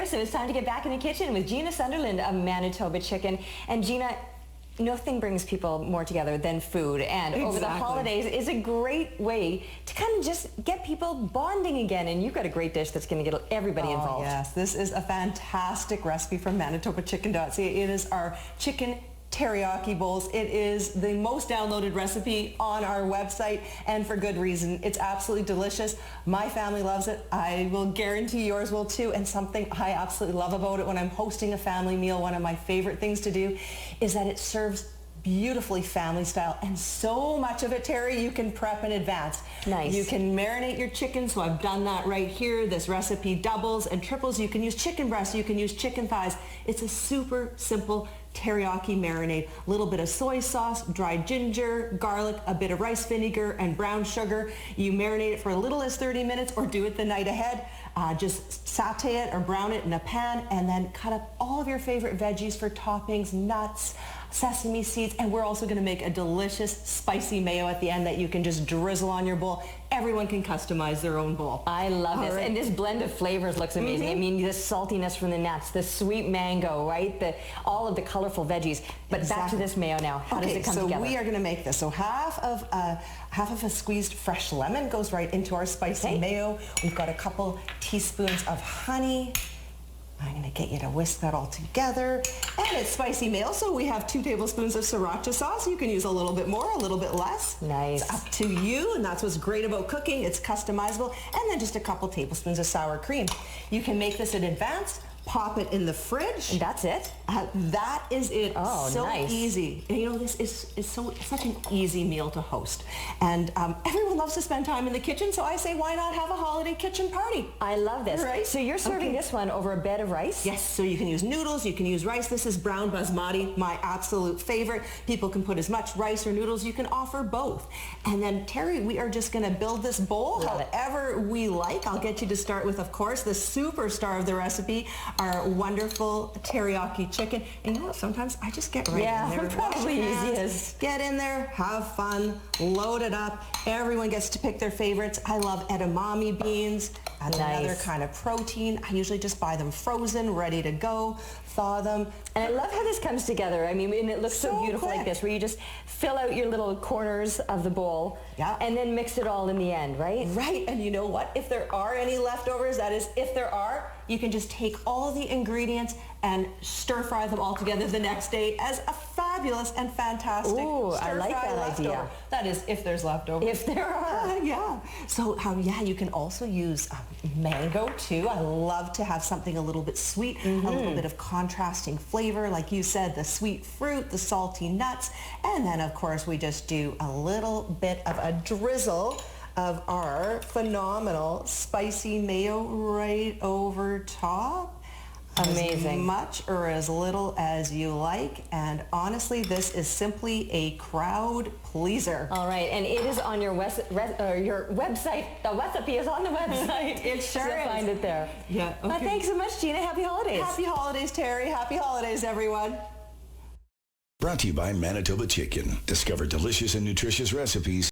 So it's time to get back in the kitchen with Gina Sunderland of Manitoba Chicken. And Gina, nothing brings people more together than food, and over the holidays is a great way to kind of just get people bonding again, and you've got a great dish that's going to get everybody involved. Yes, this is a fantastic recipe from ManitobaChicken.ca. It is our chicken teriyaki bowls. It is the most downloaded recipe on our website, and for good reason. It's absolutely delicious. My family loves it. I will guarantee yours will too. And something I absolutely love about it when I'm hosting a family meal, one of my favorite things to do is that it serves beautifully family style, and so much of it, Terry, you can prep in advance. Nice. You can marinate your chicken, so I've done that right here. This recipe doubles and triples. You can use chicken breasts, you can use chicken thighs. It's a super simple teriyaki marinade. A little bit of soy sauce, dried ginger, garlic, a bit of rice vinegar, and brown sugar. You marinate it for as little as 30 minutes or do it the night ahead. Just saute it or brown it in a pan, and then cut up all of your favorite veggies for toppings, nuts, sesame seeds, and we're also going to make a delicious spicy mayo at the end that you can just drizzle on your bowl. Everyone can customize their own bowl. I love this. Right. And this blend of flavors looks amazing. I mean, the saltiness from the nuts, the sweet mango, right? All of the colorful veggies. But back to this mayo now. How does it come together? So we are going to make this. So half of a squeezed fresh lemon goes right into our spicy mayo. We've got a couple teaspoons of honey. I'm going to get you to whisk that all together. And it's spicy mayo, so we have 2 tablespoons of sriracha sauce. You can use a little bit more, a little bit less. Nice. It's up to you, and that's what's great about cooking. It's customizable. And then just a couple tablespoons of sour cream. You can make this in advance. Pop it in the fridge. And that's it? That is it. Oh, so nice. easy. And you know, this is such an easy meal to host. And everyone loves to spend time in the kitchen, so I say, why not have a holiday kitchen party? I love this. Right? So you're serving this one over a bed of rice? Yes, so you can use noodles, you can use rice. This is brown basmati, my absolute favorite. People can put as much rice or noodles. You can offer both. And then, Terry, we are just going to build this bowl however we like. I'll get you to start with, of course, the superstar of the recipe, our wonderful teriyaki chicken. And you know what? Sometimes I just get right in there. Probably easiest. Get in there, have fun, load it up. Everyone gets to pick their favorites. I love edamame beans. That's another kind of protein. I usually just buy them frozen, ready to go, thaw them. And I love how this comes together. I mean, and it looks so beautiful like this, where you just fill out your little corners of the bowl and then mix it all in the end, right? Right, and you know what? If there are any leftovers, that is, if there are, you can just take all the ingredients and stir fry them all together the next day as a fabulous and fantastic I like that leftover. idea. That is, if there's leftovers. If there are. Yeah. So, you can also use mango too. I love to have something a little bit sweet, a little bit of contrasting flavor. Like you said, the sweet fruit, the salty nuts, and then of course we just do a little bit of a drizzle of our phenomenal spicy mayo right over top. Amazing. As much or as little as you like, and honestly, this is simply a crowd pleaser. All right, and it is on your website. The recipe is on the website. It sure is. You'll find it there. Yeah. Okay. Thanks so much, Gina. Happy holidays. Happy holidays, Terry. Happy holidays, everyone. Brought to you by Manitoba Chicken. Discover delicious and nutritious recipes